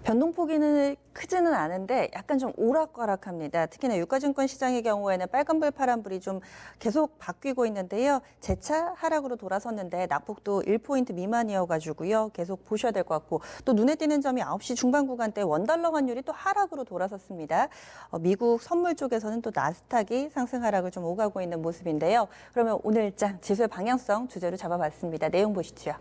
변동폭이 크지는 않은데 약간 좀 오락가락합니다. 특히나 유가증권 시장의 경우에는 빨간불, 파란불이 좀 계속 바뀌고 있는데요. 재차 하락으로 돌아섰는데 낙폭도 1포인트 미만이어가지고요. 계속 보셔야 될 것 같고 또 눈에 띄는 점이 9시 중반 구간대 원달러 환율이 또 하락으로 돌아섰습니다. 미국 선물 쪽에서는 또 나스닥이 상승 하락을 좀 오가고 있는 모습인데요. 그러면 오늘장 지수의 방향성 주제로 잡아봤습니다. 내용 보시죠.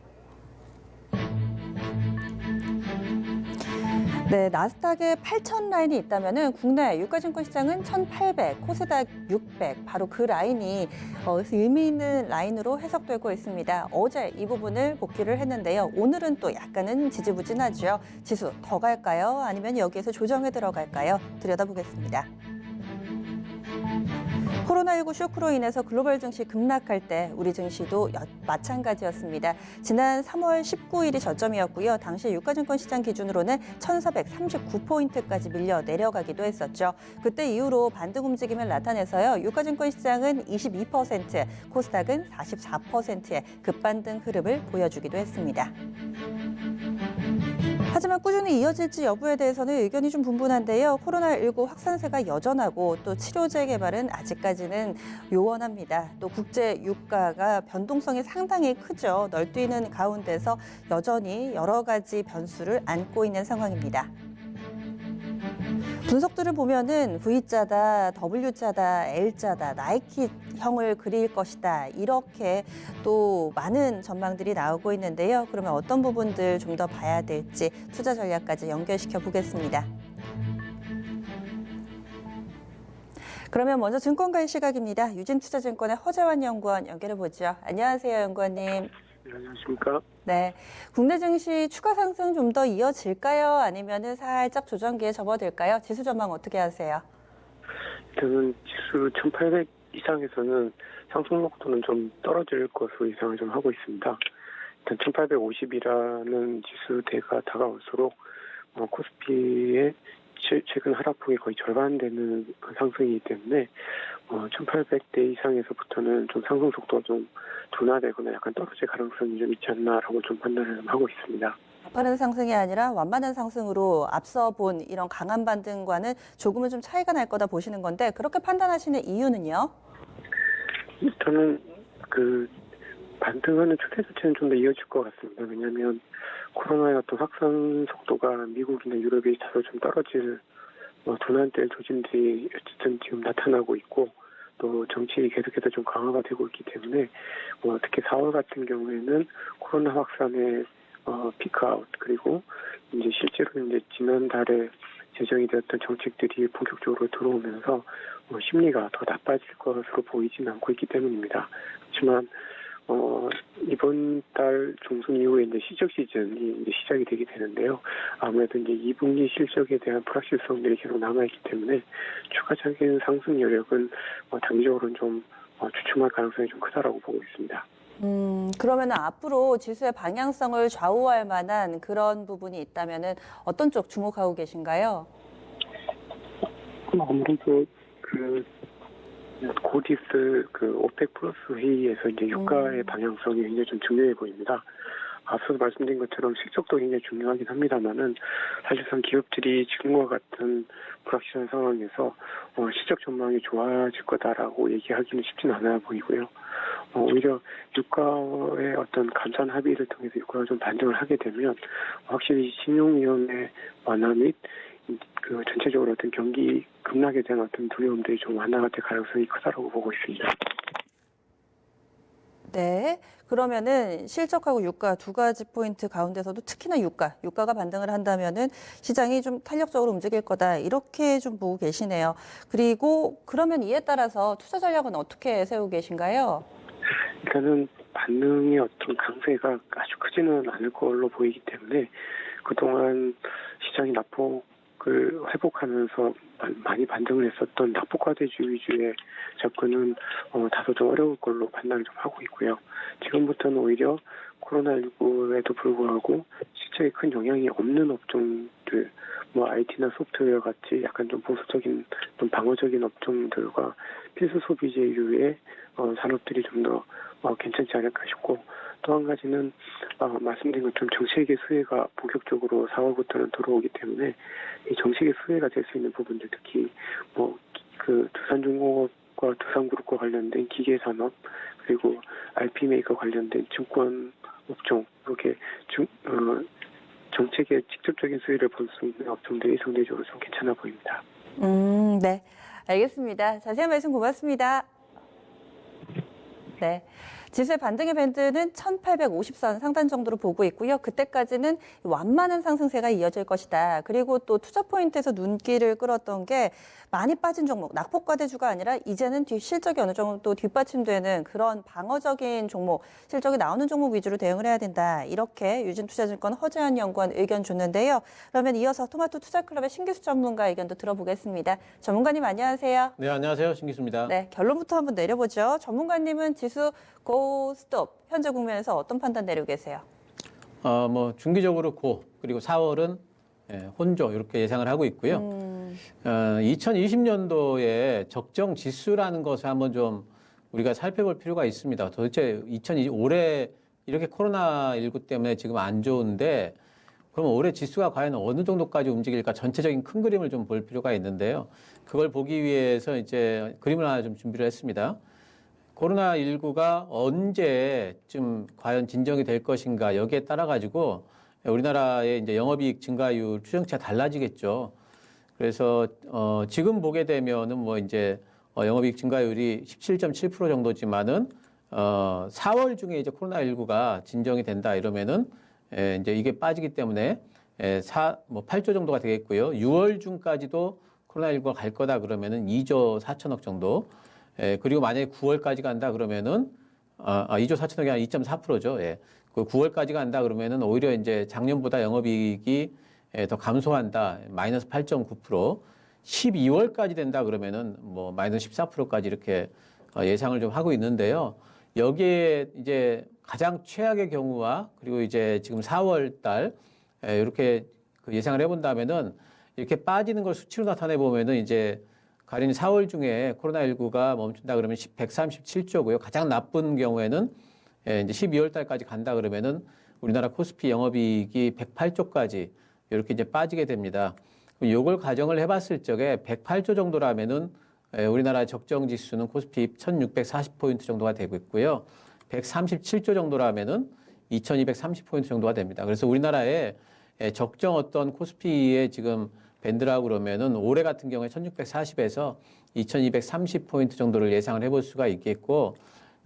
네, 나스닥에 8,000 라인이 있다면은 국내 유가증권 시장은 1,800, 코스닥 600, 바로 그 라인이 의미 있는 라인으로 해석되고 있습니다. 어제 이 부분을 복귀를 했는데요. 오늘은 또 약간은 지지부진하죠. 지수 더 갈까요? 아니면 여기에서 조정에 들어갈까요? 들여다보겠습니다. 코로나19 쇼크로 인해서 글로벌 증시 급락할 때 우리 증시도 마찬가지였습니다. 지난 3월 19일이 저점이었고요. 당시 유가증권 시장 기준으로는 1,439포인트까지 밀려 내려가기도 했었죠. 그때 이후로 반등 움직임을 나타내서요. 유가증권 시장은 22%, 코스닥은 44%의 급반등 흐름을 보여주기도 했습니다. 하지만 꾸준히 이어질지 여부에 대해서는 의견이 좀 분분한데요. 코로나19 확산세가 여전하고 또 치료제 개발은 아직까지는 요원합니다. 또 국제 유가가 변동성이 상당히 크죠. 널뛰는 가운데서 여전히 여러 가지 변수를 안고 있는 상황입니다. 분석들을 보면은 V자다, W자다, L자다, 나이키형을 그릴 것이다. 이렇게 또 많은 전망들이 나오고 있는데요. 그러면 어떤 부분들 좀 더 봐야 될지 투자 전략까지 연결시켜 보겠습니다. 그러면 먼저 증권가의 시각입니다. 유진투자증권의 허재환 연구원 연결해 보죠. 안녕하세요, 연구원님. 네, 안녕하십니까? 네, 국내 증시 추가 상승 좀 더 이어질까요? 아니면은 살짝 조정기에 접어들까요? 지수 전망 어떻게 하세요? 일단은 지수 1,800 이상에서는 상승 속도는 좀 떨어질 것으로 예상을 좀 하고 있습니다. 일단 1,850이라는 지수대가 다가올수록 코스피의 최근 하락폭이 거의 절반 되는 상승이기 때문에 1,800대 이상에서부터는 좀 상승 속도가 좀 둔화되거나 약간 떨어질 가능성이 좀 있지 않나라고 좀 판단을 하고 있습니다. 가파른 상승이 아니라 완만한 상승으로 앞서 본 이런 강한 반등과는 조금은 좀 차이가 날 거다 보시는 건데 그렇게 판단하시는 이유는요? 일단은 반등하는 추세 자체는 좀 더 이어질 것 같습니다. 왜냐하면 코로나의 어떤 확산 속도가 미국이나 유럽이 다소 좀 떨어질 둔화될 조짐들이 어쨌든 지금 나타나고 있고 또 정책이 계속해서 좀 강화가 되고 있기 때문에 특히 4월 같은 경우에는 코로나 확산의 피크아웃 그리고 이제 실제로 이제 지난달에 제정이 되었던 정책들이 본격적으로 들어오면서 심리가 더 나빠질 것으로 보이지는 않고 있기 때문입니다. 그렇지만 이번 달 중순 이후에 이제 시적 시즌이 이제 시작이 되게 되는데요. 아무래도 이제 2분기 실적에 대한 불확실성들이 계속 남아있기 때문에 추가적인 상승 여력은 단기적으로는 좀 주춤할 가능성이 좀 크다라고 보고 있습니다. 그러면 앞으로 지수의 방향성을 좌우할 만한 그런 부분이 있다면은 어떤 쪽 주목하고 계신가요? 아무래도 곧 있을 오펙 플러스 회의에서 이제 유가의 방향성이 굉장히 좀 중요해 보입니다. 앞서 말씀드린 것처럼 실적도 굉장히 중요하긴 합니다만은 사실상 기업들이 지금과 같은 불확실한 상황에서 실적 전망이 좋아질 거다라고 얘기하기는 쉽지는 않아 보이고요. 오히려 유가의 어떤 감산 합의를 통해서 유가가 좀 반등을 하게 되면 확실히 신용위험의 완화 및 전체적으로 어떤 경기 급락에 대한 어떤 두려움들이 좀 완화가 될 가능성이 크다라고 보고 있습니다. 네. 그러면은 실적하고 유가 두 가지 포인트 가운데서도 특히나 유가가 반등을 한다면은 시장이 좀 탄력적으로 움직일 거다. 이렇게 좀 보고 계시네요. 그리고 그러면 이에 따라서 투자 전략은 어떻게 세우고 계신가요? 일단은 반등의 어떤 강세가 아주 크지는 않을 걸로 보이기 때문에 그동안 시장이 낙폭을 회복하면서 많이 반등을 했었던 낙폭과대주 위주의 접근은 다소 좀 어려울 걸로 판단을 좀 하고 있고요. 지금부터는 오히려 코로나19에도 불구하고 실적에 큰 영향이 없는 업종들, IT나 소프트웨어 같이 약간 좀 보수적인, 좀 방어적인 업종들과 필수 소비재류의 산업들이 좀 더 괜찮지 않을까 싶고 또 한 가지는 말씀드린 것처럼 정책의 수혜가 본격적으로 4월부터는 들어오기 때문에 이 정책의 수혜가 될 수 있는 부분들, 특히 그 두산중공업과 두산그룹과 관련된 기계산업, 그리고 RP메이커 관련된 증권 업종, 이렇게 정책의 직접적인 수혜를 볼 수 있는 업종들이 상대적으로 좀 괜찮아 보입니다. 네. 알겠습니다. 자세한 말씀 고맙습니다. 네. 지수의 반등의 밴드는 1850선 상단 정도로 보고 있고요. 그때까지는 완만한 상승세가 이어질 것이다. 그리고 또 투자 포인트에서 눈길을 끌었던 게 많이 빠진 종목, 낙폭과대주가 아니라 이제는 실적이 어느 정도 뒷받침되는 그런 방어적인 종목, 실적이 나오는 종목 위주로 대응을 해야 된다. 이렇게 유진투자증권 허재한 연구원 의견 줬는데요. 그러면 이어서 토마토 투자클럽의 신기수 전문가 의견도 들어보겠습니다. 전문가님 안녕하세요. 네, 안녕하세요. 신기수입니다. 네, 결론부터 한번 내려보죠. 전문가님은 지수 고, 스톱, 현재 국면에서 어떤 판단 내리고 계세요? 중기적으로 고, 그리고 4월은 혼조, 이렇게 예상을 하고 있고요. 2020년도에 적정 지수라는 것을 한번 좀 우리가 살펴볼 필요가 있습니다. 도대체 올해 이렇게 코로나19 때문에 지금 안 좋은데, 그럼 올해 지수가 과연 어느 정도까지 움직일까 전체적인 큰 그림을 좀 볼 필요가 있는데요. 그걸 보기 위해서 이제 그림을 하나 좀 준비를 했습니다. 코로나19가 언제쯤 과연 진정이 될 것인가 여기에 따라 가지고 우리나라의 이제 영업이익 증가율 추정치가 달라지겠죠. 그래서 지금 보게 되면은 이제 영업이익 증가율이 17.7% 정도지만은 4월 중에 이제 코로나19가 진정이 된다 이러면은 이제 이게 빠지기 때문에 8조 정도가 되겠고요. 6월 중까지도 코로나19가 갈 거다 그러면은 2조 4천억 정도. 그리고 만약에 9월까지 간다 그러면은 2조 4천억이 아니라 2.4%죠. 예. 그 9월까지 간다 그러면은 오히려 이제 작년보다 영업이익이 더 감소한다. 마이너스 8.9%. 12월까지 된다 그러면은 마이너스 14%까지 이렇게 예상을 좀 하고 있는데요. 여기에 이제 가장 최악의 경우와 그리고 이제 지금 4월 달 이렇게 예상을 해본다면은 이렇게 빠지는 걸 수치로 나타내 보면은 이제 가령 4월 중에 코로나19가 멈춘다 그러면 137조고요. 가장 나쁜 경우에는 이제 12월 달까지 간다 그러면은 우리나라 코스피 영업이익이 108조까지 이렇게 이제 빠지게 됩니다. 요걸 가정을 해봤을 적에 108조 정도라면은 우리나라 적정 지수는 코스피 1640포인트 정도가 되고 있고요. 137조 정도라면은 2230포인트 정도가 됩니다. 그래서 우리나라의 적정 어떤 코스피의 지금 밴드라고 그러면은 올해 같은 경우에 1640에서 2230포인트 정도를 예상을 해볼 수가 있겠고,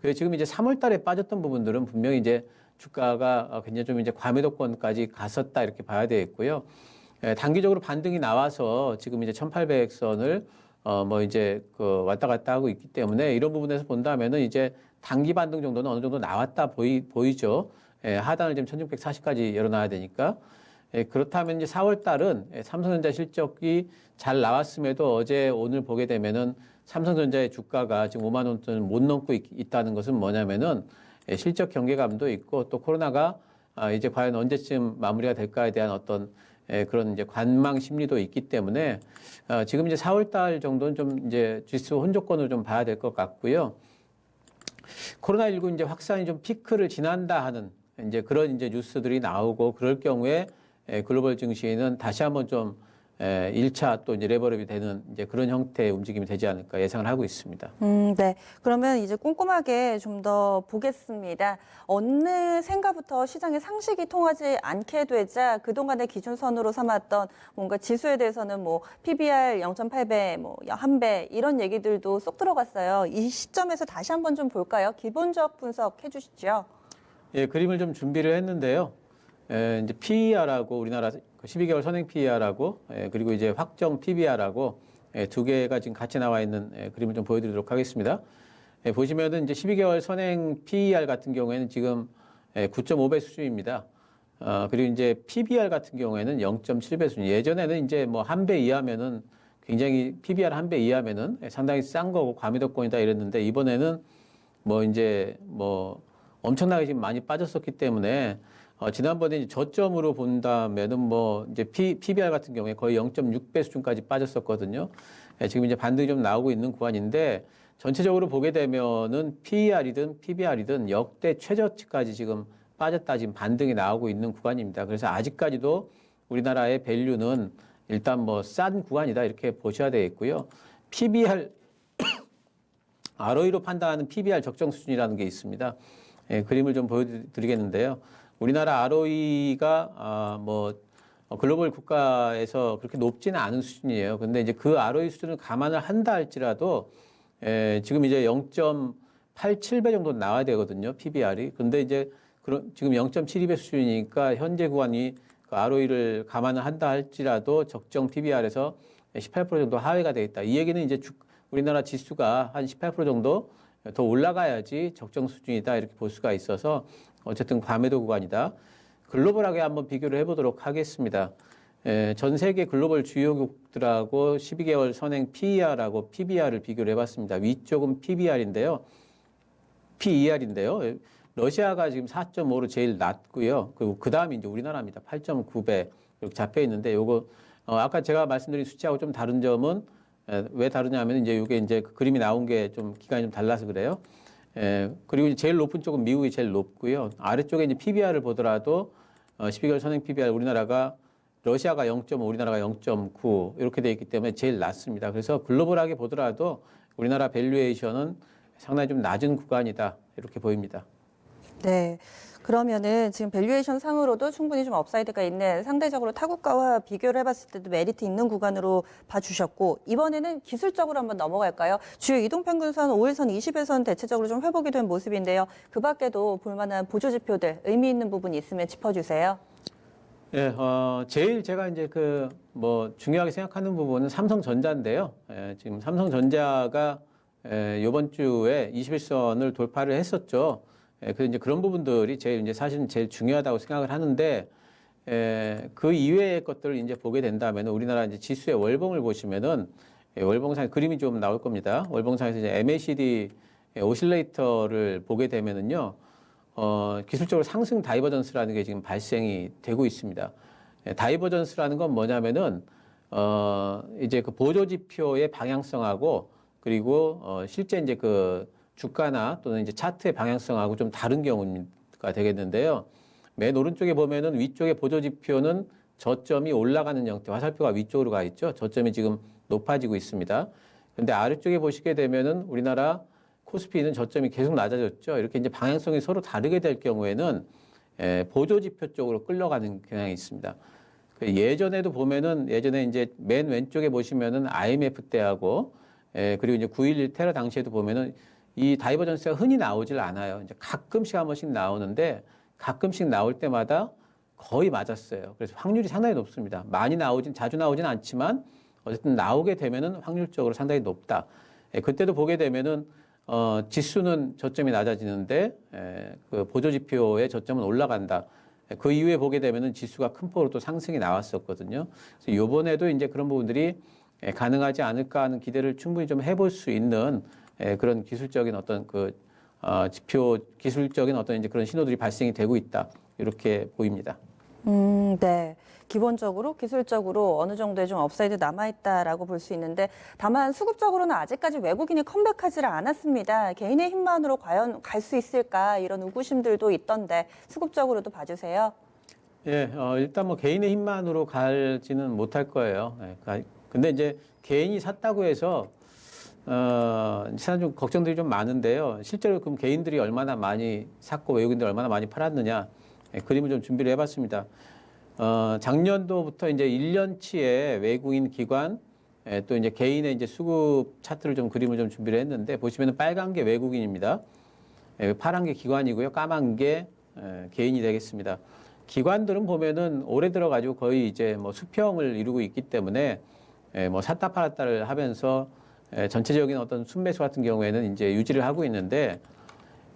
그래서 지금 이제 3월 달에 빠졌던 부분들은 분명히 이제 주가가 굉장히 좀 이제 과매도권까지 갔었다 이렇게 봐야 되겠고요. 단기적으로 반등이 나와서 지금 이제 1800선을 이제 왔다 갔다 하고 있기 때문에 이런 부분에서 본다면은 이제 단기 반등 정도는 어느 정도 나왔다 보이죠. 하단을 지금 1640까지 열어놔야 되니까. 그렇다면 이제 4월 달은 삼성전자 실적이 잘 나왔음에도 어제 오늘 보게 되면은 삼성전자의 주가가 지금 5만 원선을 못 넘고 있다는 것은 뭐냐면은 실적 경계감도 있고 또 코로나가 이제 과연 언제쯤 마무리가 될까에 대한 어떤 그런 이제 관망 심리도 있기 때문에 지금 이제 4월 달 정도는 좀 이제 지수 혼조권으로 좀 봐야 될 것 같고요. 코로나19 이제 확산이 좀 피크를 지난다 하는 이제 그런 이제 뉴스들이 나오고 그럴 경우에 글로벌 증시는 다시 한번 좀 1차 또 이제 레버업이 되는 이제 그런 형태의 움직임이 되지 않을까 예상을 하고 있습니다. 네. 그러면 이제 꼼꼼하게 좀 더 보겠습니다. 어느 생가부터 시장의 상식이 통하지 않게 되자 그동안의 기준선으로 삼았던 뭔가 지수에 대해서는 PBR 0.8배, 1배 이런 얘기들도 쏙 들어갔어요. 이 시점에서 다시 한번 좀 볼까요? 기본적 분석해 주시죠. 예, 그림을 좀 준비를 했는데요. 이제 PER하고 우리나라 12개월 선행 PER하고 그리고 이제 확정 PBR하고 두 개가 지금 같이 나와 있는 그림을 좀 보여드리도록 하겠습니다. 보시면은 이제 12개월 선행 PER 같은 경우에는 지금 9.5배 수준입니다. 그리고 이제 PBR 같은 경우에는 0.7배 수준. 예전에는 이제 한 배 이하면은 굉장히 PBR 한 배 이하면은 상당히 싼 거고 과매도권이다 이랬는데 이번에는 이제 엄청나게 지금 많이 빠졌었기 때문에 지난번에 이제 저점으로 본다면은 이제 PBR 같은 경우에 거의 0.6배 수준까지 빠졌었거든요. 지금 이제 반등이 좀 나오고 있는 구간인데 전체적으로 보게 되면은 PER이든 PBR이든 역대 최저치까지 지금 빠졌다 지금 반등이 나오고 있는 구간입니다. 그래서 아직까지도 우리나라의 밸류는 일단 뭐 싼 구간이다 이렇게 보셔야 되겠고요. PBR ROE로 판단하는 PBR 적정 수준이라는 게 있습니다. 예, 그림을 좀 보여드리겠는데요. 우리나라 ROE가 글로벌 국가에서 그렇게 높지는 않은 수준이에요. 근데 이제 그 ROE 수준을 감안을 한다 할지라도 지금 이제 0.87배 정도 나와야 되거든요. PBR이. 근데 이제 지금 0.72배 수준이니까 현재 구간이 그 ROE를 감안을 한다 할지라도 적정 PBR에서 18% 정도 하회가 되겠다. 이 얘기는 이제 우리나라 지수가 한 18% 정도 더 올라가야지 적정 수준이다 이렇게 볼 수가 있어서 어쨌든 과매도 구간이다. 글로벌하게 한번 비교를 해보도록 하겠습니다. 전 세계 글로벌 주요국들하고 12개월 선행 PER하고 PBR을 비교를 해봤습니다. 위쪽은 PBR인데요. PER인데요. 러시아가 지금 4.5로 제일 낮고요. 그리고 그 다음이 이제 우리나라입니다. 8.9배 이렇게 잡혀 있는데 요거 아까 제가 말씀드린 수치하고 좀 다른 점은 왜 다르냐면 이제 이게 이제 그 그림이 나온 게 좀 기간이 좀 달라서 그래요. 그리고 이제 제일 높은 쪽은 미국이 제일 높고요. 아래쪽에 이제 PBR을 보더라도 12개월 선행 PBR 우리나라가 러시아가 0.5, 우리나라가 0.9 이렇게 돼 있기 때문에 제일 낮습니다. 그래서 글로벌하게 보더라도 우리나라 밸류에이션은 상당히 좀 낮은 구간이다 이렇게 보입니다. 네. 그러면은 지금 밸류에이션 상으로도 충분히 좀 업사이드가 있는 상대적으로 타국가와 비교를 해봤을 때도 메리트 있는 구간으로 봐주셨고 이번에는 기술적으로 한번 넘어갈까요? 주요 이동평균선 5일선, 20일선 대체적으로 좀 회복이 된 모습인데요. 그 밖에도 볼만한 보조지표들 의미 있는 부분이 있으면 짚어주세요. 예, 제일 제가 이제 중요하게 생각하는 부분은 삼성전자인데요. 지금 삼성전자가 이번 주에 21선을 돌파를 했었죠. 그래서 이제 그런 부분들이 사실은 제일 중요하다고 생각을 하는데, 그 이외의 것들을 이제 보게 된다면 우리나라 이제 지수의 월봉을 보시면은 월봉상에 그림이 좀 나올 겁니다. 월봉상에서 이제 MACD 오실레이터를 보게 되면은요, 기술적으로 상승 다이버전스라는 게 지금 발생이 되고 있습니다. 다이버전스라는 건 뭐냐면은, 이제 그 보조지표의 방향성하고 그리고, 실제 이제 그 주가나 또는 이제 차트의 방향성하고 좀 다른 경우가 되겠는데요. 맨 오른쪽에 보면은 위쪽의 보조지표는 저점이 올라가는 형태, 화살표가 위쪽으로 가 있죠. 저점이 지금 높아지고 있습니다. 근데 아래쪽에 보시게 되면은 우리나라 코스피는 저점이 계속 낮아졌죠. 이렇게 이제 방향성이 서로 다르게 될 경우에는 보조지표 쪽으로 끌려가는 경향이 있습니다. 예전에도 보면은 예전에 이제 맨 왼쪽에 보시면은 IMF 때하고 그리고 이제 9.11 테러 당시에도 보면은 이 다이버전스가 흔히 나오질 않아요. 이제 가끔씩 한 번씩 나오는데 가끔씩 나올 때마다 거의 맞았어요. 그래서 확률이 상당히 높습니다. 자주 나오진 않지만 어쨌든 나오게 되면은 확률적으로 상당히 높다. 그때도 보게 되면은 지수는 저점이 낮아지는데 그 보조지표의 저점은 올라간다. 그 이후에 보게 되면은 지수가 큰 폭으로 또 상승이 나왔었거든요. 그래서 이번에도 이제 그런 부분들이 가능하지 않을까 하는 기대를 충분히 좀 해볼 수 있는 그런 기술적인 어떤 기술적인 어떤 이제 그런 신호들이 발생이 되고 있다. 이렇게 보입니다. 네. 기본적으로 기술적으로 어느 정도의 좀 업사이드 남아있다라고 볼 수 있는데 다만 수급적으로는 아직까지 외국인이 컴백하지를 않았습니다. 개인의 힘만으로 과연 갈 수 있을까 이런 의구심들도 있던데 수급적으로도 봐주세요. 예, 일단 뭐 개인의 힘만으로 갈지는 못할 거예요. 근데 이제 개인이 샀다고 해서 사실 좀 걱정들이 좀 많은데요. 실제로 그럼 개인들이 얼마나 많이 샀고 외국인들이 얼마나 많이 팔았느냐 그림을 좀 준비를 해봤습니다. 작년도부터 이제 1년치의 외국인 기관 또 이제 개인의 이제 수급 차트를 좀 그림을 좀 준비를 했는데 보시면은 빨간 게 외국인입니다. 파란 게 기관이고요. 까만 게 개인이 되겠습니다. 기관들은 보면은 올해 들어가지고 거의 이제 뭐 수평을 이루고 있기 때문에 뭐 샀다 팔았다를 하면서 전체적인 어떤 순매수 같은 경우에는 이제 유지를 하고 있는데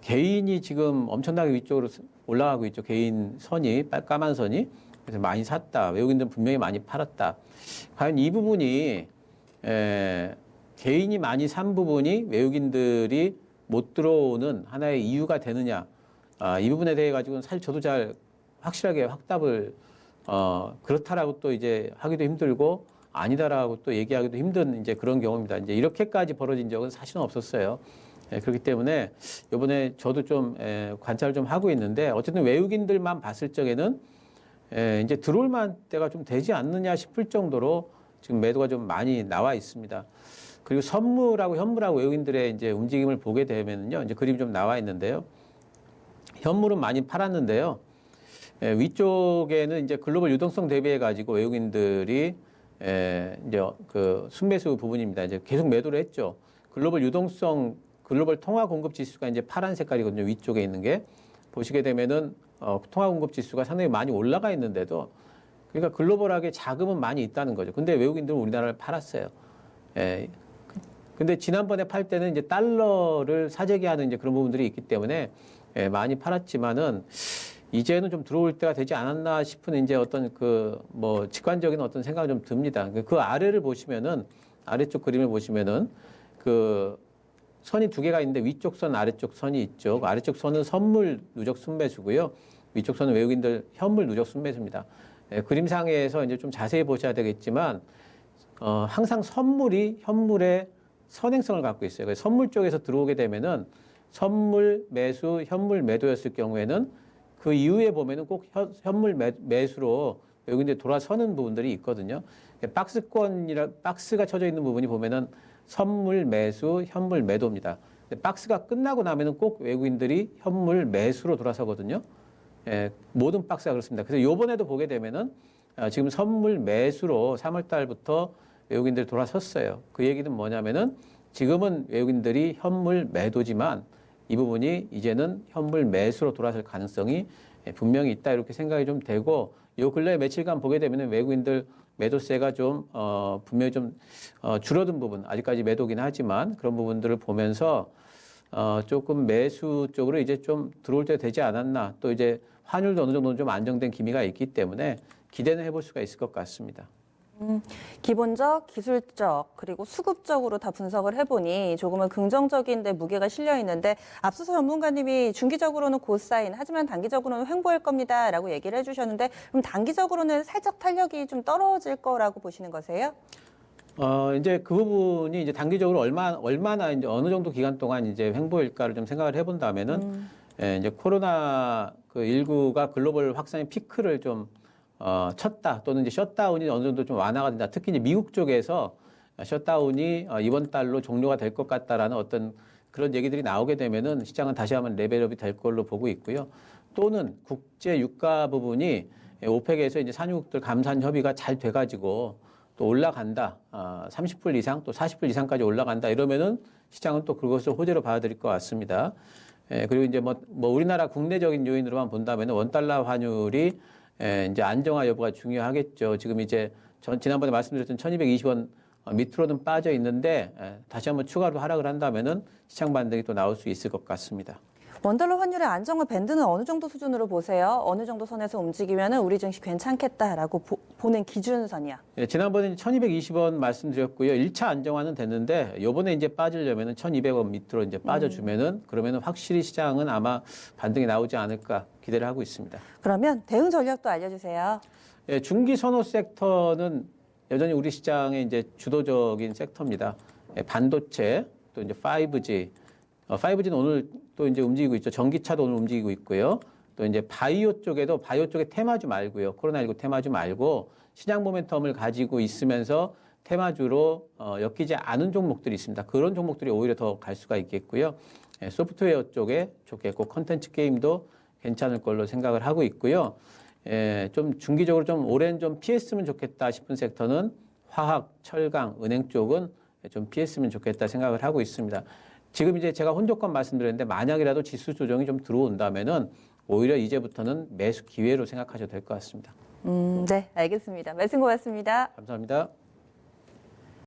개인이 지금 엄청나게 위쪽으로 올라가고 있죠. 개인 선이, 까만 선이. 그래서 많이 샀다. 외국인들은 분명히 많이 팔았다. 과연 이 부분이, 개인이 많이 산 부분이 외국인들이 못 들어오는 하나의 이유가 되느냐. 이 부분에 대해 가지고는 사실 저도 잘 확실하게 확답을, 그렇다라고 또 이제 하기도 힘들고 아니다라고 또 얘기하기도 힘든 이제 그런 경우입니다. 이제 이렇게까지 벌어진 적은 사실은 없었어요. 그렇기 때문에 이번에 저도 좀 관찰을 좀 하고 있는데 어쨌든 외국인들만 봤을 적에는 이제 들어올 만 때가 좀 되지 않느냐 싶을 정도로 지금 매도가 좀 많이 나와 있습니다. 그리고 선물하고 현물하고 외국인들의 이제 움직임을 보게 되면요, 이제 그림이 좀 나와 있는데요. 현물은 많이 팔았는데요. 위쪽에는 이제 글로벌 유동성 대비해 가지고 외국인들이 이제 그 순매수 부분입니다. 이제 계속 매도를 했죠. 글로벌 유동성, 글로벌 통화 공급 지수가 이제 파란 색깔이거든요. 위쪽에 있는 게 보시게 되면은 통화 공급 지수가 상당히 많이 올라가 있는데도 그러니까 글로벌하게 자금은 많이 있다는 거죠. 근데 외국인들은 우리나라를 팔았어요. 근데 지난번에 팔 때는 이제 달러를 사재기하는 이제 그런 부분들이 있기 때문에 많이 팔았지만은 이제는 좀 들어올 때가 되지 않았나 싶은 이제 어떤 그 뭐 직관적인 어떤 생각이 좀 듭니다. 그 아래를 보시면은 아래쪽 그림을 보시면은 그 선이 두 개가 있는데 위쪽 선, 아래쪽 선이 있죠. 그 아래쪽 선은 선물 누적 순매수고요. 위쪽 선은 외국인들 현물 누적 순매수입니다. 그림상에서 이제 좀 자세히 보셔야 되겠지만 항상 선물이 현물의 선행성을 갖고 있어요. 그래서 선물 쪽에서 들어오게 되면은 선물 매수, 현물 매도였을 경우에는 그 이후에 보면은 꼭 현물 매수로 외국인들이 돌아서는 부분들이 있거든요. 박스가 쳐져 있는 부분이 보면은 선물 매수, 현물 매도입니다. 박스가 끝나고 나면은 꼭 외국인들이 현물 매수로 돌아서거든요. 모든 박스가 그렇습니다. 그래서 요번에도 보게 되면은 지금 선물 매수로 3월 달부터 외국인들이 돌아섰어요. 그 얘기는 뭐냐면은 지금은 외국인들이 현물 매도지만 이 부분이 이제는 현물 매수로 돌아설 가능성이 분명히 있다 이렇게 생각이 좀 되고 요 근래 며칠간 보게 되면은 외국인들 매도세가 좀 분명히 좀 줄어든 부분 아직까지 매도긴 하지만 그런 부분들을 보면서 조금 매수 쪽으로 이제 좀 들어올 때 되지 않았나 또 이제 환율도 어느 정도는 좀 안정된 기미가 있기 때문에 기대는 해볼 수가 있을 것 같습니다. 기본적, 기술적, 그리고 수급적으로 다 분석을 해보니 조금은 긍정적인데 무게가 실려 있는데 앞서서 전문가님이 중기적으로는 고사인 하지만 단기적으로는 횡보일 겁니다라고 얘기를 해주셨는데 그럼 단기적으로는 살짝 탄력이 좀 떨어질 거라고 보시는 거세요? 이제 그 부분이 이제 단기적으로 얼마나 이제 어느 정도 기간 동안 이제 횡보일까를 좀 생각을 해본다면은 이제 코로나 그 19가 글로벌 확산의 피크를 좀 쳤다 또는 이제 셧다운이 어느 정도 좀 완화가 된다. 특히 이제 미국 쪽에서 셧다운이 이번 달로 종료가 될 것 같다라는 어떤 그런 얘기들이 나오게 되면은 시장은 다시 한번 레벨업이 될 걸로 보고 있고요. 또는 국제 유가 부분이 오펙에서 이제 산유국들 감산 협의가 잘 돼가지고 또 올라간다. 30불 이상 또 40불 이상까지 올라간다. 이러면은 시장은 또 그것을 호재로 받아들일 것 같습니다. 그리고 이제 뭐 우리나라 국내적인 요인으로만 본다면 원달러 환율이 이제 안정화 여부가 중요하겠죠. 지금 이제 지난번에 말씀드렸던 1220원 밑으로는 빠져 있는데 다시 한번 추가로 하락을 한다면은 시장 반등이 또 나올 수 있을 것 같습니다. 원달러 환율의 안정화 밴드는 어느 정도 수준으로 보세요? 어느 정도 선에서 움직이면 우리 증시 괜찮겠다라고 보는 기준선이야. 지난번에 1220원 말씀드렸고요. 1차 안정화는 됐는데 요번에 이제 빠지려면은 1200원 밑으로 이제 빠져주면은 그러면은 확실히 시장은 아마 반등이 나오지 않을까 기대를 하고 있습니다. 그러면 대응 전략도 알려주세요. 중기 선호 섹터는 여전히 우리 시장의 이제 주도적인 섹터입니다. 반도체 또 이제 5G. 5G는 오늘 또 이제 움직이고 있죠. 전기차도 오늘 움직이고 있고요. 또 이제 바이오 쪽에 테마주 말고요. 코로나19 테마주 말고 시장 모멘텀을 가지고 있으면서 테마주로 엮이지 않은 종목들이 있습니다. 그런 종목들이 오히려 더 갈 수가 있겠고요. 소프트웨어 쪽에 좋겠고 컨텐츠 게임도 괜찮을 걸로 생각을 하고 있고요. 좀 중기적으로 좀 오랜 좀 피했으면 좋겠다 싶은 섹터는 화학, 철강, 은행 쪽은 좀 피했으면 좋겠다 생각을 하고 있습니다. 지금 이제 제가 혼조권 말씀드렸는데 만약이라도 지수 조정이 좀 들어온다면은 오히려 이제부터는 매수 기회로 생각하셔도 될 것 같습니다. 네, 알겠습니다. 말씀 고맙습니다. 감사합니다.